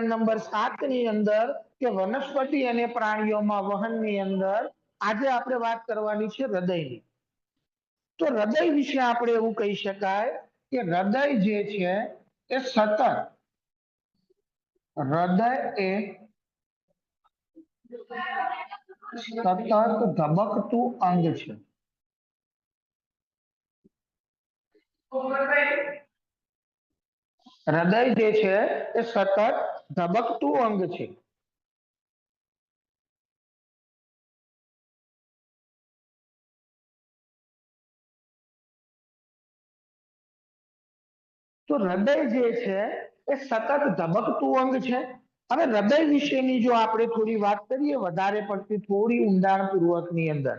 Number 7 ની અંદર કે વનસ્પતિ અને પ્રાણીઓમાં વહનની અંદર આજે આપણે વાત કરવાની છે હૃદયની. તો હૃદય વિશે આપણે એવું કહી શકાય કે હૃદય જે છે એ સતત હૃદય એ સતત ધબકતું અંગ છે. હૃદય જે છે એ સતત ધબકતું અંગ છે. તો હૃદય જે છે એ સતત ધબકતું અંગ છે. હવે હૃદય વિશેની જો આપણે થોડી વાત કરીએ વધારે પડતી થોડી ઊંડાણપૂર્વકની અંદર,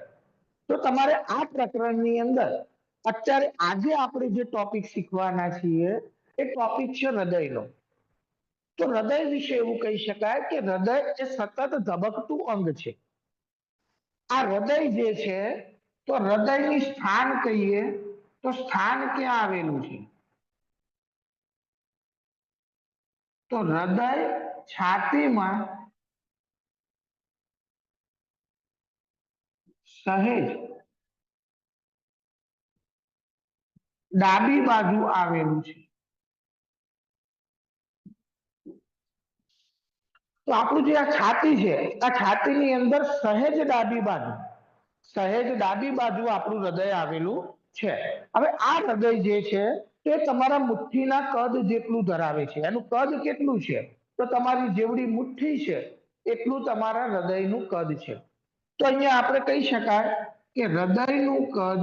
તો તમારે આ પ્રકરણની અંદર અત્યારે આજે આપણે જે ટોપિક શીખવાના છીએ એ ટોપિક છે હૃદયનો. તો હૃદય વિશે એવું કહી શકાય કે હૃદય એ સતત ધબકતું અંગ છે. આ હૃદય જે છે તો હૃદયની સ્થાન કહીએ તો સ્થાન ક્યાં આવેલું છે? તો હૃદય છાતીમાં સહેજ ડાબી બાજુ આવેલું છે. તો આપણું જે આ છાતી છે આ છાતીની અંદર સહેજ ડાબી બાજુ આપણું હૃદય આવેલું છે. હવે આ હૃદય જે છે તે તમારા મુઠ્ઠીના કદ જેટલું ધરાવે છે. એનું કદ કેટલું છે? તો તમારી જેવડી મુઠ્ઠી છે એટલું તમારા હૃદયનું કદ છે. તો અહીંયા આપણે કહી શકાય કે હૃદયનું કદ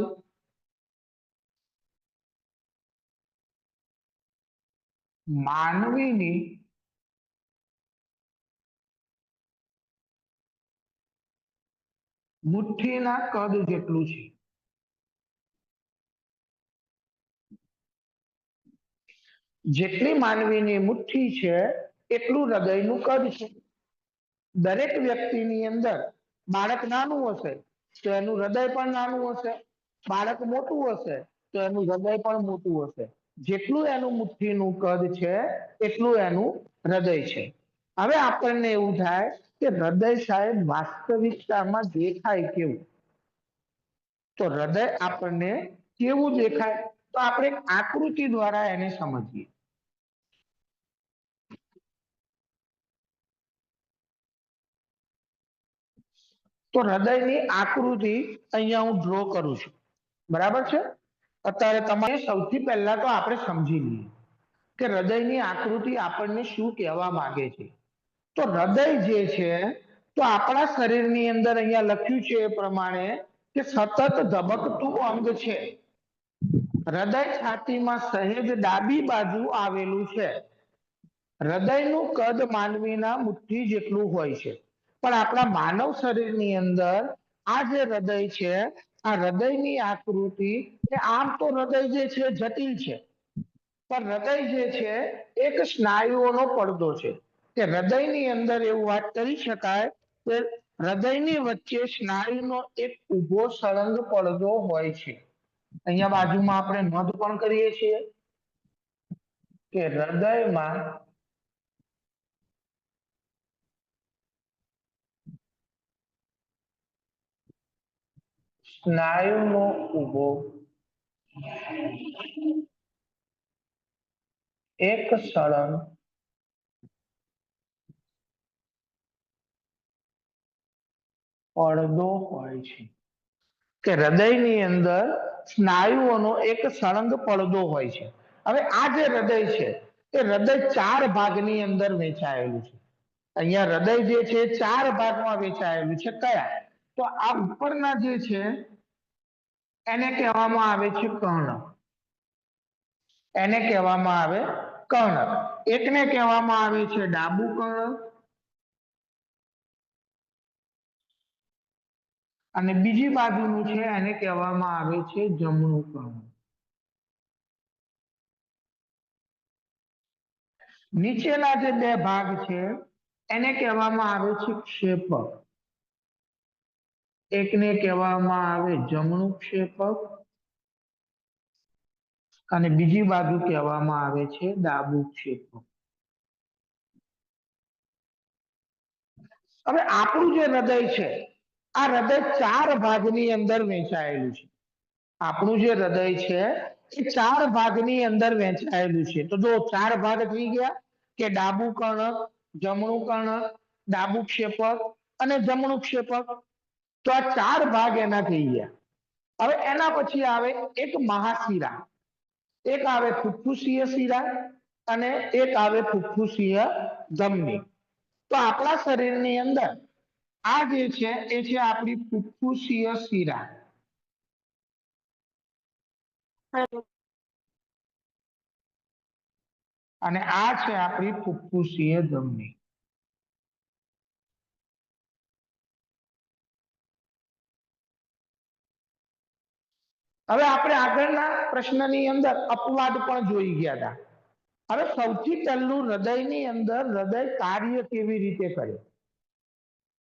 માનવીની મુઠ્ઠીના કદ જેટલું છે. જેટલી માનવીની મુઠ્ઠી છે એટલું હૃદયનું કદ છે. દરેક વ્યક્તિની અંદર બાળક નાનું હશે તો એનું હૃદય પણ નાનું હશે, બાળક મોટું હશે તો એનું હૃદય પણ મોટું હશે. જેટલું એનું મુઠ્ઠીનું કદ છે એટલું એનું હૃદય છે. હવે આપણને એવું થાય કે હૃદય સાહેબ વાસ્તવિકતામાં દેખાય કેવું? તો હૃદય આપણને કેવું દેખાય? તો આપણે એક આકૃતિ દ્વારા એને સમજીએ. તો હૃદયની આકૃતિ અહીંયા હું ડ્રો કરું છું. બરાબર છે? અત્યારે તમારે સૌથી પહેલા તો આપણે સમજી લઈએ કે હૃદયની આકૃતિ આપણને શું કહેવા માંગે છે. તો હૃદય જે છે તો આપણા શરીરની અંદર અહીંયા લખ્યું છે એ પ્રમાણે કે સતત ધબકતું અંગ છે. હૃદય છાતીમાં સહેજ ડાબી બાજુ આવેલું છે. હૃદયનું કદ માનવીના મુઠ્ઠી જેટલું હોય છે. પણ આપણા માનવ શરીરની અંદર આ જે હૃદય છે આ હૃદયની આકૃતિ એ આમ તો હૃદય જે છે જટિલ છે, પણ હૃદય જે છે એક સ્નાયુઓનો પડદો છે. કે હૃદયની અંદર એવું વાત કરી શકાય કે હૃદયની વચ્ચે સ્નાયુનો એક ઊભો સળંગ પડદો હોય છે. અહીંયા બાજુમાં આપણે નોંધ પણ કરીએ છીએ કે હૃદયમાં સ્નાયુનો ઊભો એક સળંગ પડદો હોય છે. કે હૃદયની અંદર સ્નાયુઓનો એક સળંગ પડદો હોય છે. હવે આ જે હૃદય છે એ હૃદય 4 ભાગની અંદર વહેંચાયેલું છે. અહીંયા હૃદય જે છે 4 ભાગમાં વહેંચાયેલું છે. કયા? તો આ ઉપરના જે છે એને કહેવામાં આવે છે કર્ણ. એને કહેવામાં આવે કર્ણ. એકને કહેવામાં આવે છે ડાબુ કર્ણ અને બીજી બાજુનું છે એને કહેવામાં આવે છે જમણું કર્ણ. નીચેના જે બે ભાગ છે એને કહેવામાં આવે છે ક્ષેપક. એકને કહેવામાં આવે જમણું ક્ષેપક અને બીજી બાજુ કહેવામાં આવે છે ડાબુ ક્ષેપક. હવે આપણું જે હૃદય છે આ હૃદય 4 ભાગની અંદર વહેંચાયેલું છે. આપણું જે હૃદય છે એ 4 ભાગની અંદર વહેંચાયેલું છે. તો જો 4 ભાગ થઈ ગયા કે ડાબું કર્ણક, જમણું કર્ણક, ડાબું ક્ષેપક અને જમણું ક્ષેપક. તો આ 4 ભાગ એના થઈ ગયા. હવે એના પછી આવે એક મહાશિરા, એક આવે ફુફ્ફુસીય શિરા અને એક આવે ફુફ્ફુસીય ધમની. તો આપણા શરીરની અંદર આ જે છે એ છે આપણી ફુફ્ફુસીય શિરા અને આ છે આપણી ફુફ્ફુસીય ધમની. હવે આપણે આગળના પ્રશ્નની અંદર અપવાદ પણ જોઈ ગયા હતા. હવે સૌથી પહેલું હૃદયની અંદર હૃદય કાર્ય કેવી રીતે કરે?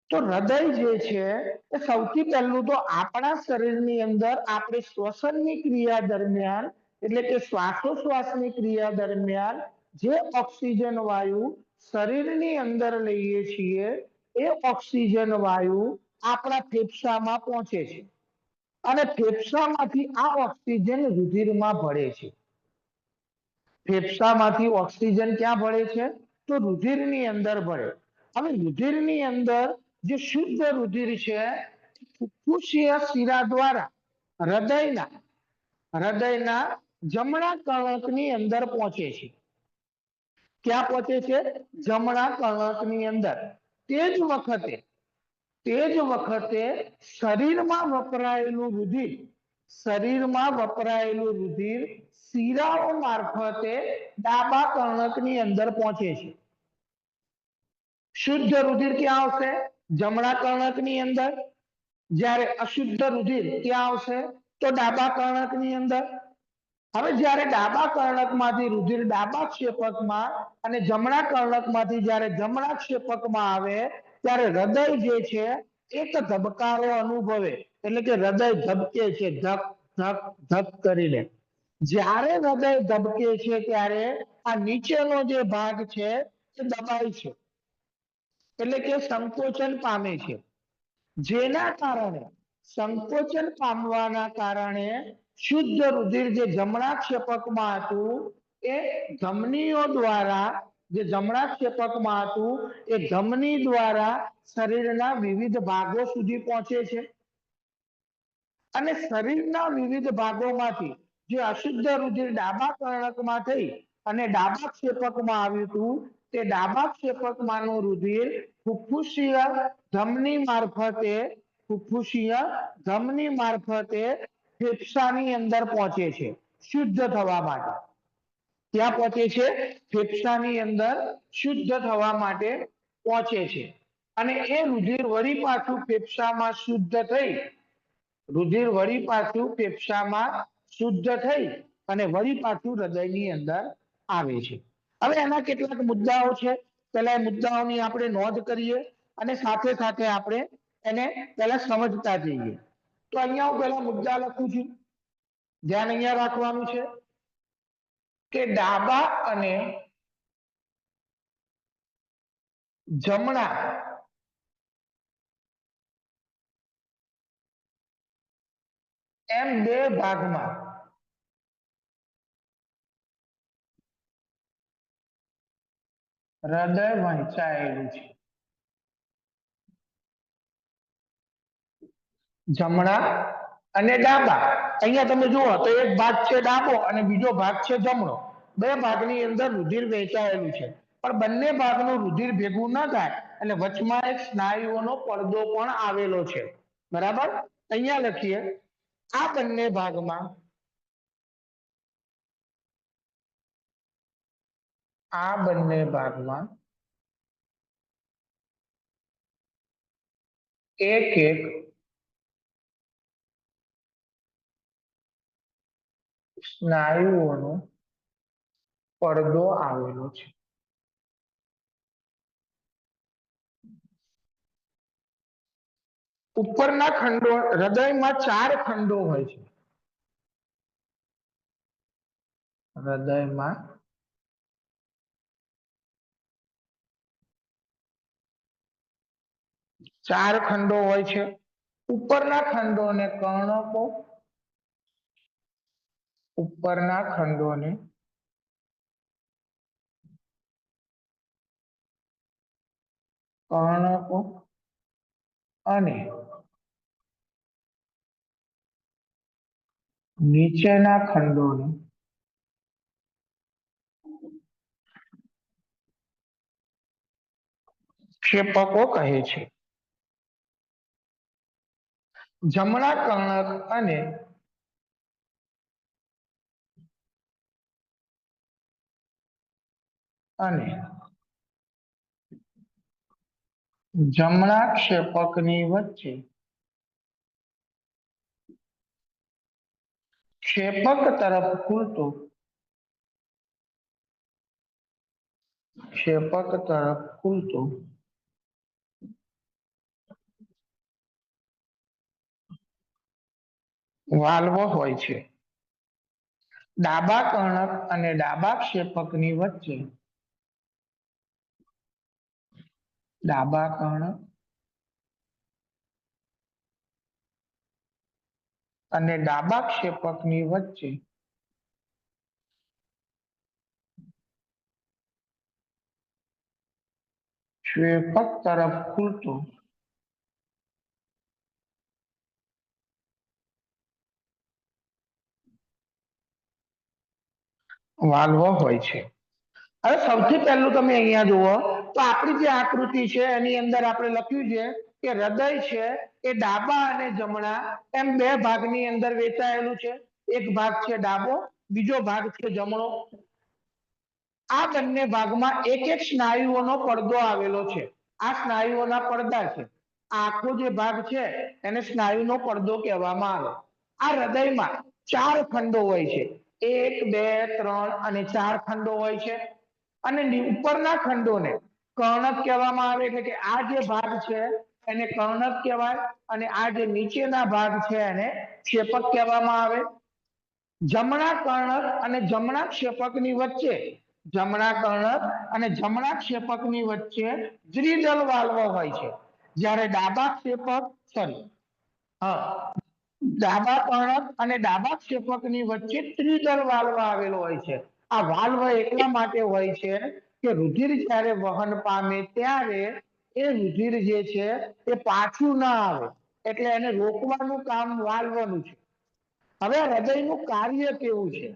તો હૃદય જે છે એ સૌથી પહેલું તો આપણા શરીરની અંદર આપણે શ્વસનની ક્રિયા દરમિયાન એટલે કે શ્વાસોશ્વાસની ક્રિયા દરમિયાન જે ઓક્સિજન વાયુ શરીરની અંદર લઈએ છીએ એ ઓક્સિજન વાયુ આપણા ફેફસામાં પહોંચે છે અને ફેફસામાંથી આ ઓક્સિજન રુધિરમાં ભળે છે. ફેફસામાંથી ઓક્સિજન ક્યાં ભળે છે? તો રુધિરની અંદર ભળે. હવે રુધિરની અંદર જે શુદ્ધ રુધિર છે ફુફ્ફુસીય શિરા દ્વારા હૃદયના જમણા કર્ણકની અંદર પહોંચે છે. ક્યાં પહોંચે છે? જમણા કર્ણકની અંદર. તે જ વખતે શરીરમાં વપરાયેલું રુધિર શિરાઓ મારફતે ડાબા કર્ણકની અંદર પહોંચે છે. શુદ્ધ રુધિર ક્યાં આવશે? જમણા કર્ણકની અંદર. જ્યારે અશુદ્ધ રુધિર ક્યાં આવશે? તો ડાબા કર્ણકની અંદર. હવે જ્યારે ડાબા કર્ણકમાંથી રુધિર ડાબા ક્ષેપકમાં અને જમણા કર્ણકમાંથી જ્યારે જમણા ક્ષેપકમાં આવે ત્યારે હૃદય જે છે એક ધબકારો અનુભવે એટલે કે હૃદય ધબકે છે ધક ધક ધક કરીને. જ્યારે હૃદય ધબકે છે ત્યારે આ નીચેનો જે ભાગ છે એ દબાય છે એટલે કે સંકોચન પામે છે. જેના કારણે સંકોચન પામવાના કારણે શુદ્ધ રુધિર જે જમણા ક્ષેપકમાં હતું એ ધમનીઓ દ્વારા જે જમણા ક્ષેપકમાં હતું એ ધમની દ્વારા શરીરના વિવિધ ભાગો સુધી પહોંચે છે અને શરીરના વિવિધ ભાગોમાંથી જે અશુદ્ધ રુધિર ડાબા કર્ણકમાં થઈ અને ડાબા ક્ષેપકમાં આવ્યું હતું તે ડાબા ક્ષેપકમાંનું રુધિર ફુફ્ફુસીય ધમની મારફતે ફેફસાની અંદર પહોંચે છે શુદ્ધ થવા માટે. ક્યાં પહોંચે છે? ફેફસાની અંદર શુદ્ધ થવા માટે પહોંચે છે અને એ રુધિર વળી પાછું ફેફસામાં શુદ્ધ થઈ અને વળી પાછું હૃદયની અંદર આવે છે. હવે એના કેટલાક મુદ્દાઓ છે. પહેલા એ મુદ્દાઓની આપણે નોંધ કરીએ અને સાથે સાથે આપણે એને પહેલા સમજતા જઈએ. તો અહીંયા હું પહેલા મુદ્દા લખું છું. ધ્યાન અહીંયા રાખવાનું છે કે ડાબા અને જમણા એમ બે ભાગમાં હૃદય વહેંચાયેલું છે. જમણા અને ડાબા. અહીંયા તમે જુઓ તો એક ભાગ છે ડાબો અને બીજો ભાગ છે જમણો. બે ભાગની અંદર રુધિર વહેંચાયેલું છે પણ બંને ભાગનું રુધિર ભેગું ન થાય એટલે વચમાં એક સ્નાયુઓનો પડદો પણ આવેલો છે. બરાબર? અહીંયા લખીએ આ બંને ભાગમાં એક એક સ્નાયુઓનો પડદો આવેલો છે. ઉપરના ખંડો હૃદયમાં 4 ખંડો હોય છે. હૃદયમાં ચાર ખંડો હોય છે. ઉપરના ખંડોને કર્ણકો, ઉપરના ખંડોને કર્ણકો અને નીચેના ખંડોને ક્ષેપકો કહે છે. જમણા કર્ણક અને જમણા ક્ષેપકની વચ્ચે ક્ષેપક તરફ ખુલતો વાલ્વ હોય છે. ડાબા કર્ણક અને ડાબા ક્ષેપકની વચ્ચે ડાબા કર્ણક અને ડાબા ક્ષેપકની વચ્ચે ક્ષેપક તરફ ખુલતો વાલ્વ હોય છે. હવે સૌથી પહેલું તમે અહીંયા જુઓ તો આપણી જે આકૃતિ છે એની અંદર આપણે લખ્યું છે કે હૃદય છે એ ડાબા અને જમણા એમ બે ભાગની અંદર વેચાયેલું છે. એક ભાગ છે ડાબો, બીજો ભાગ છે જમણો. આ બંને ભાગમાં એક એક સ્નાયુઓનો પડદો આવેલો છે. આ સ્નાયુઓના પડદા છે. આ આખો જે ભાગ છે એને સ્નાયુનો પડદો કહેવામાં આવે. આ હૃદયમાં ચાર ખંડો હોય છે. એક, બે, ત્રણ અને ચાર ખંડો હોય છે. અને ઉપરના ખંડોને કર્ણક કહેવામાં આવે, એટલે કે આ જે ભાગ છે એને કર્ણક કહેવાય અને આ જે નીચેના ભાગ છે એને ક્ષેપક કહેવામાં આવે. જમણા કર્ણક અને જમણા ક્ષેપકની વચ્ચે જમણા કર્ણક અને જમણા ક્ષેપકની વચ્ચે દ્વિદલ વાલ્વ હોય છે. જ્યારે ડાબા ક્ષેપક સોરી હા ડાબા કર્ણક અને ડાબા ક્ષેપકની વચ્ચે ત્રિદલ વાલ્વ આવેલો હોય છે. આ વાલ્વ એટલા માટે હોય છે કે રુધિર જ્યારે વહન પામે ત્યારે એ રુધિર જે છે એ પાછું ના આવે, એટલે એને રોકવાનું કામ વાલ્વનું છે. હવે હૃદયનું કાર્ય કેવું છે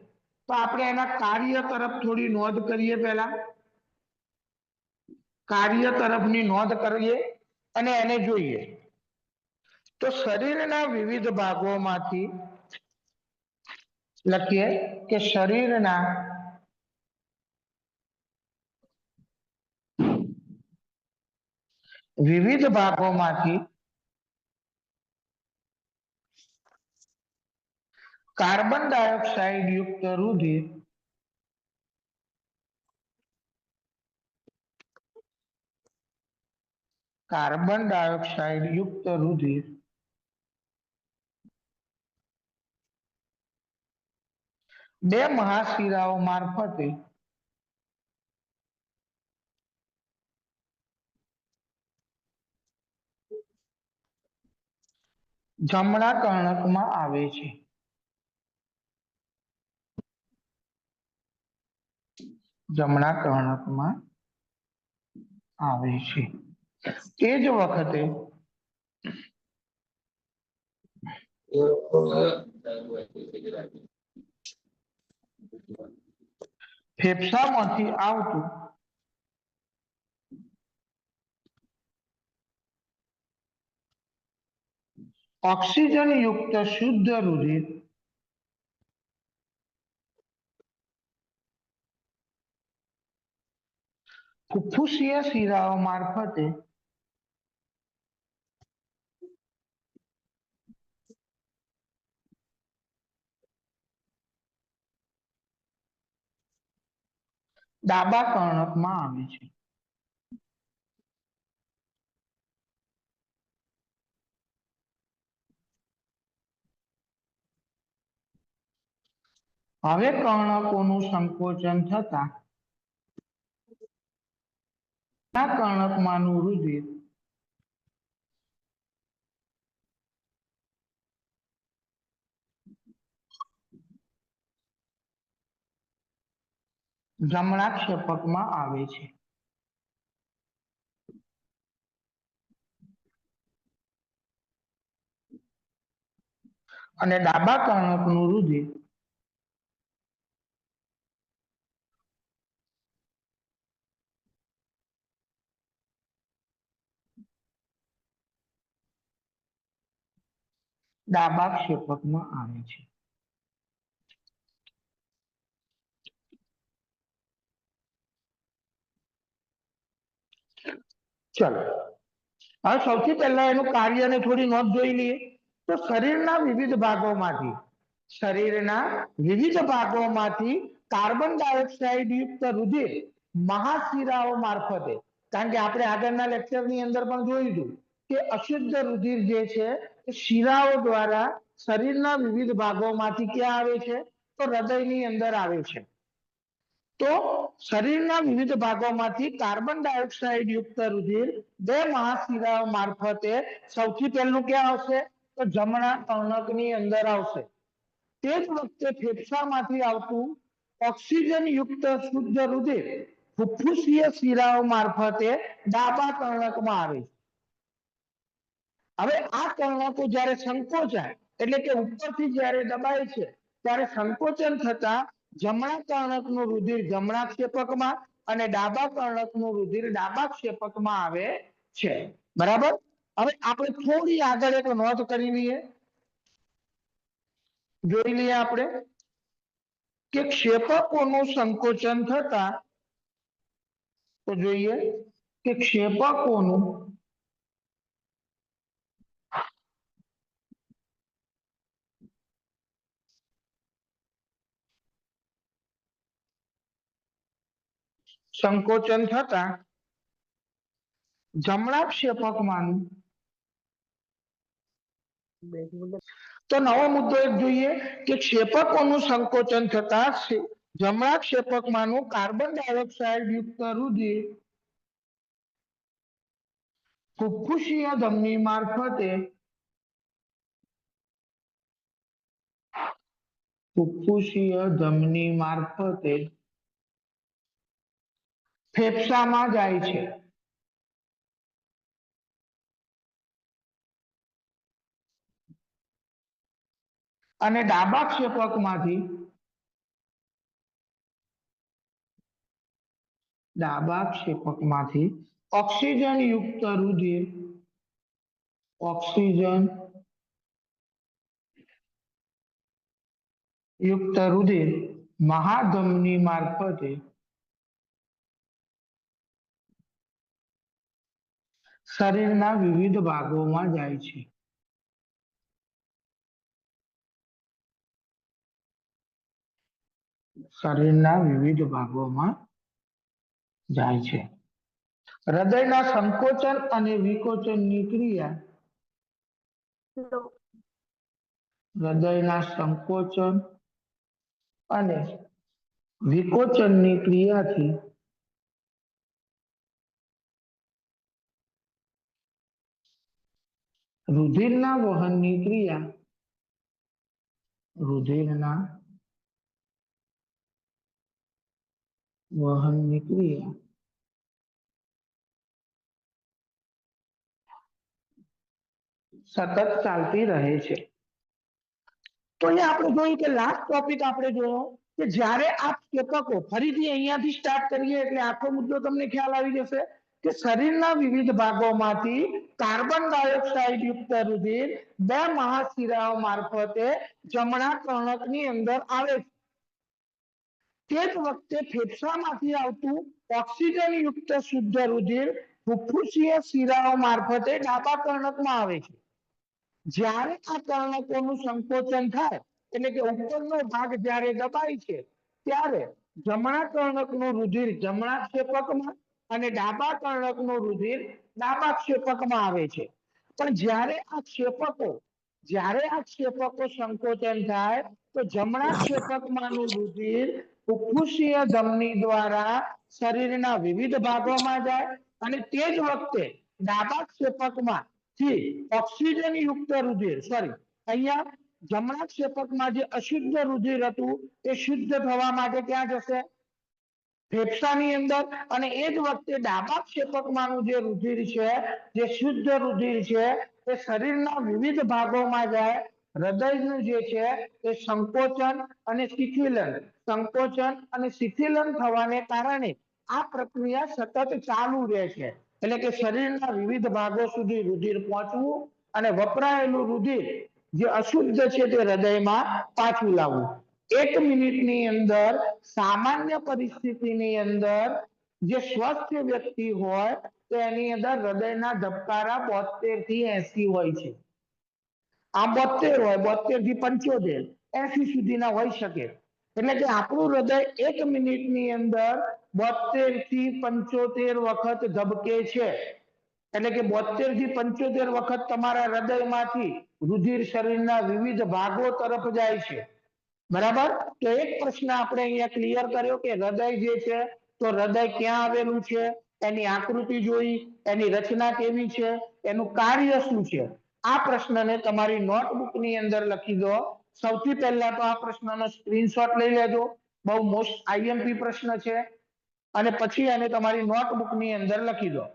તો આપણે એના કાર્ય તરફ થોડી નોંધ કરીએ. પહેલા કાર્ય તરફની નોંધ કરીએ અને એને જોઈએ. તો શરીરના વિવિધ ભાગોમાંથી લખીએ કે શરીરના વિવિધ ભાગોમાંથી કાર્બન ડાયોક્સાઇડ યુક્ત રુધિર કાર્બન ડાયોક્સાઇડ યુક્ત રુધિર બે મહાશિરાઓ મારફતે જમણા કર્ણકમાં આવે છે. જમણા કર્ણકમાં આવે છે. તે જ વખતે ફેફસામાંથી આવતું ઓક્સિજન યુક્ત શુદ્ધ રુધિર ફુફ્ફુસીય શિરાઓ મારફતે ડાબા કર્ણકમાં આવે છે. હવે કર્ણકોનું સંકોચન થતા કર્ણકમાંનું રુધિર જમણા ક્ષેપકમાં આવે છે. અને ડાબા કર્ણકનું રુધિર ડાબા ક્ષેપકમાં આવે છે. ચલો, હવે સૌથી પહેલા એનું કાર્યને થોડી નોંધ જોઈ લઈએ. તો શરીરના વિવિધ ભાગોમાંથી કાર્બન ડાયોક્સાઇડ યુક્ત રુધિર મહાશિરાઓ મારફતે, કારણ કે આપણે આગળના લેક્ચરની અંદર પણ જોયું હતું કે અશુદ્ધ રુધિર જે છે એ શિરાઓ દ્વારા શરીરના વિવિધ ભાગોમાંથી ક્યાં આવે છે? તો હૃદયની અંદર આવે છે. તો શરીરના વિવિધ ભાગોમાંથી કાર્બન ડાયોક્સાઇડ યુક્ત રુધિર બે મહાશિરાઓ મારફતે સૌથી પહેલું ક્યાં આવશે? તો જમણા કર્ણકની અંદર આવશે. તે જ વખતે ફેફસામાંથી આવતું ઓક્સિજન યુક્ત શુદ્ધ રુધિર ફુફ્ફુસીય શિરાઓ મારફતે ડાબા કર્ણકમાં આવે છે. હવે આ કર્ણકો જ્યારે સંકોચાય, એટલે કે ઉપરથી જ્યારે દબાય છે ત્યારે સંકોચન થતા જમણા કર્ણકનું રુધિર જમણા ક્ષેપકમાં અને ડાબા કર્ણકનું રુધિર ડાબા ક્ષેપકમાં આવે છે. બરાબર? હવે આપણે થોડી આગળ એક નોંધ કરી લઈએ. જોઈ લઈએ આપણે કે ક્ષેપકોનું સંકોચન થતા, તો જોઈએ કે ક્ષેપકોનું સંકોચન થતા જમણા ક્ષેપકમાંનું, તો નવો મુદ્દો એક જોઈએ કે ક્ષેપકોનું સંકોચન થતા જમણા ક્ષેપકમાંનું કાર્બન ડાયોક્સાઇડ યુક્ત રુધિર ફુફ્ફુસીય ધમની મારફતે ફેફસામાં જાય છે. અને ડાબા ક્ષેપકમાંથી ઓક્સિજન યુક્ત રુધિર મહાધમની મારફતે શરીરના વિવિધ ભાગોમાં જાય છે. શરીરના વિવિધ ભાગોમાં જાય છે. હૃદયના સંકોચન અને વિકોચનની ક્રિયા હૃદયના સંકોચન અને વિકોચનની ક્રિયાથી રુધિરના વહનની ક્રિયા સતત ચાલતી રહે છે. તો અહીંયા આપણે જોયું કે લાસ્ટ ટોપિક આપણે જોયો કે જ્યારે આ ક્ષેપકો, ફરીથી અહીંયાથી સ્ટાર્ટ કરીએ એટલે આખો મુદ્દો તમને ખ્યાલ આવી જશે કે શરીરના વિવિધ ભાગોમાંથી કાર્બન ડાયોક્સાઇડ યુક્ત રુધિર બે મહાશિરાઓ મારફતે જમણા કર્ણકની અંદર આવે છે. તે જ વખતે ફેફસામાંથી આવતું ઓક્સિજન યુક્ત શુદ્ધ રુધિર ફુફ્ફુસીય શિરાઓ મારફતે ડાબા કર્ણકમાં આવે છે. જ્યારે આ કર્ણકોનું સંકોચન થાય, એટલે કે ઉપરનો ભાગ જ્યારે દબાય છે ત્યારે જમણા કર્ણકનું રુધિર જમણા ક્ષેપકમાં અને ડાબા કર્ણકનું રુધિર ડાબા ક્ષેપકમાં આવે છે. પણ જ્યારે આ ક્ષેપકો સંકોચન થાય તો જમણા ક્ષેપકમાંનું રુધિર ફુફ્ફુસીય ધમની દ્વારા શરીરના વિવિધ ભાગોમાં જાય અને તે જ વખતે ડાબા ક્ષેપકમાં ઓક્સિજન યુક્ત રુધિર, અહીંયા જમણા ક્ષેપકમાં જે અશુદ્ધ રુધિર હતું એ શુદ્ધ થવા માટે ક્યાં જશે? ફેફસાની અંદર, અને એ જ વખતે ડાબા ક્ષેપકમાંનું જે રુધિર છે, જે શુદ્ધ રુધિર છે, એ શરીરના વિવિધ ભાગોમાં જાય. હૃદયનું જે છે એ સંકોચન અને શિથિલન થવાને કારણે આ પ્રક્રિયા સતત ચાલુ રહે છે. એટલે કે શરીરના વિવિધ ભાગો સુધી રુધિર પહોંચવું અને વપરાયેલું રુધિર જે અશુદ્ધ છે તે હૃદયમાં પાછું લાવવું. 1 મિનિટની અંદર સામાન્ય પરિસ્થિતિની અંદર જે સ્વસ્થ વ્યક્તિ હોય તો એની અંદર હૃદયના ધબકારા 72 થી 80 હોય છે. આ 72 હોય, 72 થી 75, 80 સુધીના હોઈ શકે. એટલે કે આપણું હૃદય 1 મિનિટની અંદર 72 થી 75 વખત ધબકે છે. એટલે કે 72 થી 75 વખત તમારા હૃદયમાંથી રુધિર શરીરના વિવિધ ભાગો તરફ જાય છે. બરાબર? તો એક પ્રશ્ન આપણે અહીંયા ક્લિયર કર્યો કે હૃદય જે છે, તો હૃદય ક્યાં આવેલું છે, એની આકૃતિ જોઈ, એની રચના કેવી છે, એનું કાર્ય શું છે. આ પ્રશ્નને તમારી નોટબુકની અંદર લખી દો. સૌથી પહેલા તો આ પ્રશ્નનો સ્ક્રીનશોટ લઈ લેજો. બહુ મોસ્ટ આઈએમપી પ્રશ્ન છે. અને પછી આને તમારી નોટબુકની અંદર લખી દો.